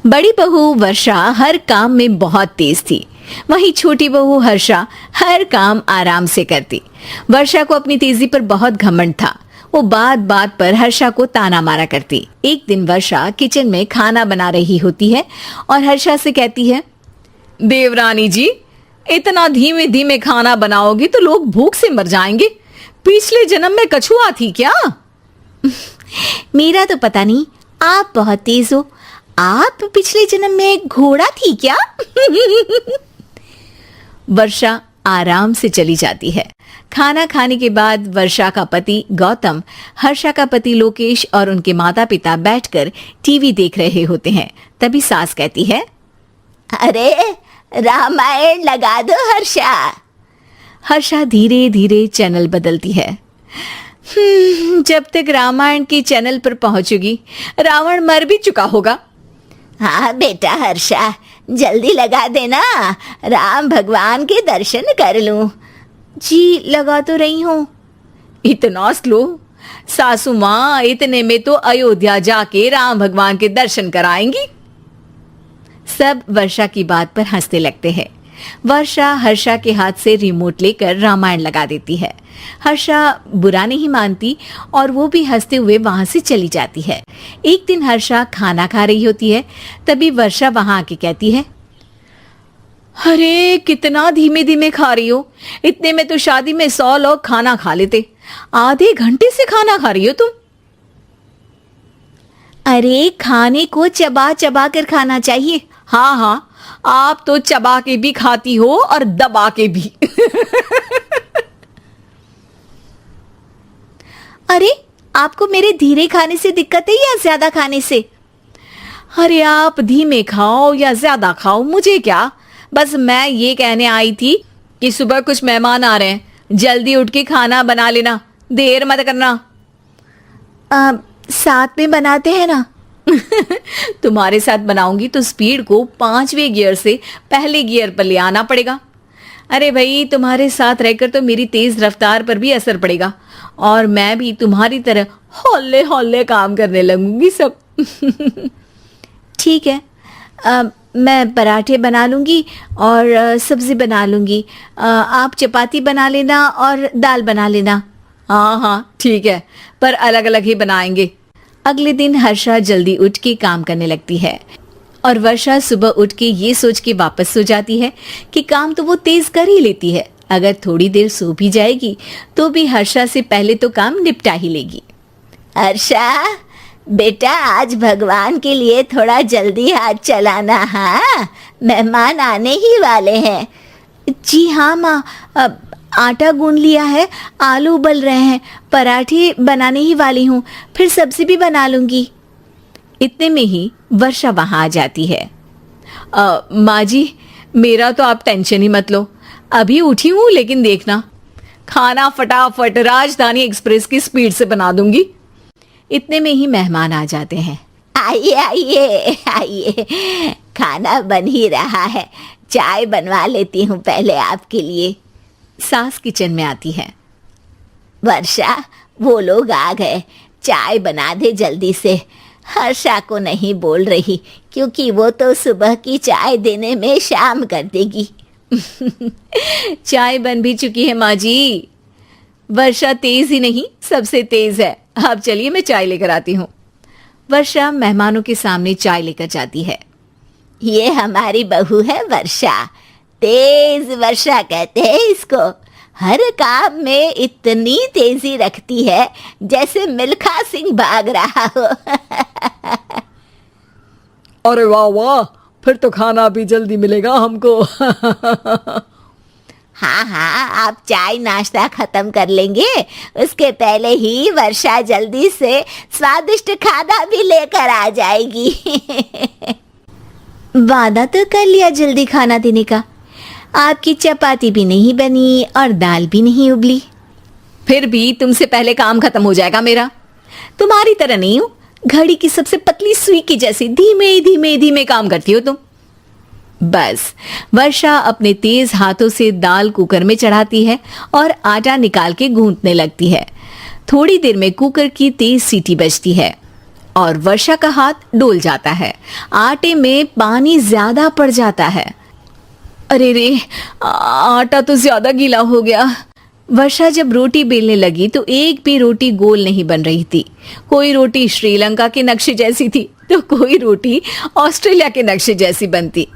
बड़ी बहू वर्षा हर काम में बहुत तेज थी। वहीं छोटी बहू हर्षा हर काम आराम से करती। वर्षा को अपनी तेजी पर बहुत घमंड था। वो बात बात पर हर्षा को ताना मारा करती। एक दिन वर्षा किचन में खाना बना रही होती है और हर्षा से कहती है, देवरानी जी, इतना धीमे धीमे खाना बनाओगी तो लोग भूख से मर जाएंगे। पिछले जन्म में कछुआ थी क्या? मेरा तो पता नहीं, आप बहुत तेज हो। आप पिछले जन्म में घोड़ा थी क्या? वर्षा आराम से चली जाती है। खाना खाने के बाद वर्षा का पति गौतम, हर्षा का पति लोकेश और उनके माता पिता बैठकर टीवी देख रहे होते हैं। तभी सास कहती है, अरे रामायण लगा दो हर्षा। हर्षा धीरे धीरे चैनल बदलती है। जब तक रामायण के चैनल पर पहुंचेगी रावण मर भी चुका होगा। हाँ बेटा हर्षा, जल्दी लगा देना, राम भगवान के दर्शन कर लूं। जी लगा तो रही हूँ। इतना स्लो? सासू माँ इतने में तो अयोध्या जाके राम भगवान के दर्शन कराएंगी। सब वर्षा की बात पर हंसने लगते हैं। वर्षा हर्षा के हाथ से रिमोट लेकर रामायण लगा देती है। हर्षा बुरा नहीं मानती और वो भी हंसते हुए वहां से चली जाती है। एक दिन हर्षा खाना खा रही होती है। तभी वर्षा वहां आके कहती है, अरे कितना धीमे धीमे खा रही हो। इतने में तो शादी में 100 लोग खाना खा लेते। आधे घंटे से खाना खा रही हो तुम। अरे खाने को चबा चबा कर खाना चाहिए। हाँ हाँ, आप तो चबा के भी खाती हो और दबा के भी। अरे आपको मेरे धीरे खाने से दिक्कत है या ज्यादा खाने से? अरे आप धीमे खाओ या ज्यादा खाओ, मुझे क्या। बस मैं ये कहने आई थी कि सुबह कुछ मेहमान आ रहे हैं, जल्दी उठ के खाना बना लेना, देर मत करना। साथ में बनाते हैं ना। तुम्हारे साथ बनाऊंगी तो स्पीड को 5वें गियर से पहले गियर पर ले आना पड़ेगा। अरे भाई, तुम्हारे साथ रहकर तो मेरी तेज रफ्तार पर भी असर पड़ेगा और मैं भी तुम्हारी तरह हौले हौले काम करने लगूंगी सब। ठीक है, मैं पराठे बना लूंगी और सब्जी बना लूंगी। आप चपाती बना लेना और दाल बना लेना। हाँ हाँ ठीक है, पर अलग अलग ही बनाएंगे। अगले दिन हर्षा जल्दी उठ के काम करने लगती है और वर्षा सुबह उठ के ये सोच के वापस सो जाती है कि काम तो वो तेज कर ही लेती है। अगर थोड़ी देर सो भी जाएगी तो भी हर्षा से पहले तो काम निपटा ही लेगी। हर्षा बेटा, आज भगवान के लिए थोड़ा जल्दी हाथ चलाना। हाँ, मेहमान आने ही वाले हैं। जी हाँ माँ, आटा गूंद लिया है, आलू उबल रहे हैं, पराठे बनाने ही वाली हूँ, फिर सब्जी भी बना लूंगी। इतने में ही वर्षा वहां आ जाती है। माँ जी, मेरा तो आप टेंशन ही मत लो, अभी उठी हूँ, लेकिन देखना खाना फटाफट राजधानी एक्सप्रेस की स्पीड से बना दूंगी। इतने में ही मेहमान आ जाते हैं। आइए आइए आइए, खाना बन ही रहा है, चाय बनवा लेती हूँ पहले आपके लिए। सास किचन में आती है। वर्षा, वो लोग आ गए, चाय बना दे जल्दी से। हर्षा को नहीं बोल रही क्योंकि वो तो सुबह की चाय देने में शाम कर देगी। चाय बन भी चुकी है माँ जी। वर्षा तेज ही नहीं, सबसे तेज है। अब चलिए मैं चाय लेकर आती हूँ। वर्षा मेहमानों के सामने चाय लेकर जाती है। ये हमारी बहू है वर्षा, तेज वर्षा कहते हैं इसको। हर काम में इतनी तेजी रखती है जैसे मिल्खा सिंह भाग रहा हो। अरे वाह वाह, फिर तो खाना भी जल्दी मिलेगा हमको। हाँ हाँ, आप चाय नाश्ता खत्म कर लेंगे, उसके पहले ही वर्षा जल्दी से स्वादिष्ट खाना भी लेकर आ जाएगी। वादा तो कर लिया जल्दी खाना देने का। आपकी चपाती भी नहीं बनी और दाल भी नहीं उबली। फिर भी तुमसे पहले काम खत्म हो जाएगा मेरा। तुम्हारी तरह नहीं हूं, घड़ी की सबसे पतली सुई की जैसी धीमे धीमे धीमे काम करती हो तुम। बस वर्षा अपने तेज हाथों से दाल कुकर में चढ़ाती है और आटा निकाल के गूंथने लगती है। थोड़ी देर में कुकर की तेज सीटी बजती है और वर्षा का हाथ डोल जाता है। आटे में पानी ज्यादा पड़ जाता है। अरे रे, आटा तो ज्यादा गीला हो गया। वर्षा जब रोटी बेलने लगी तो एक भी रोटी गोल नहीं बन रही थी। कोई रोटी श्रीलंका के नक्शे जैसी थी तो कोई रोटी ऑस्ट्रेलिया के नक्शे जैसी बनती।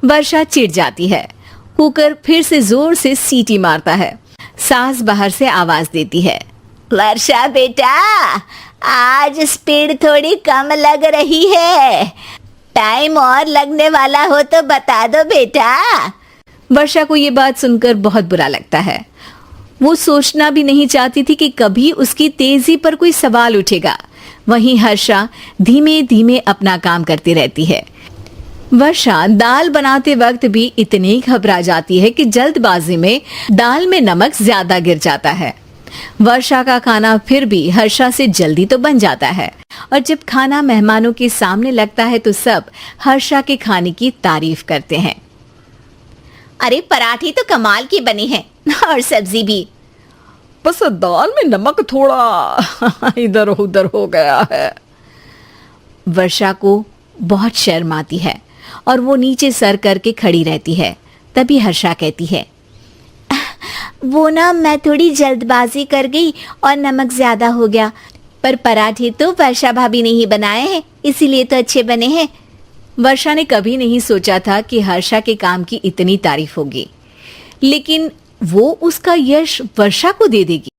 वर्षा चिढ़ जाती है। कुकर फिर से जोर से सीटी मारता है। सास बाहर से आवाज देती है, वर्षा बेटा, आज स्पीड थोड़ी कम लग रही है। टाइम और लगने वाला हो तो बता दो बेटा। वर्षा को ये बात सुनकर बहुत बुरा लगता है। वो सोचना भी नहीं चाहती थी कि कभी उसकी तेजी पर कोई सवाल उठेगा। वहीं हर्षा धीमे धीमे अपना काम करती रहती है। वर्षा दाल बनाते वक्त भी इतनी घबरा जाती है कि जल्दबाजी में दाल में नमक ज्यादा गिर जाता है। वर्षा का खाना फिर भी हर्षा से जल्दी तो बन जाता है और जब खाना मेहमानों के सामने लगता है तो सब हर्षा के खाने की तारीफ करते हैं। अरे पराठे तो कमाल की बनी है और सब्जी भी। बस दाल में नमक थोड़ा इधर उधर हो गया है। वर्षा को बहुत शर्म आती है और वो नीचे सर करके खड़ी रहती है। तभी हर्षा कहती है, वो ना मैं थोड़ी जल्दबाजी कर गई और नमक ज्यादा हो गया, पर पराठे तो वर्षा भाभी ने ही बनाए हैं, इसीलिए तो अच्छे बने हैं। वर्षा ने कभी नहीं सोचा था कि हर्षा के काम की इतनी तारीफ होगी, लेकिन वो उसका यश वर्षा को दे देगी।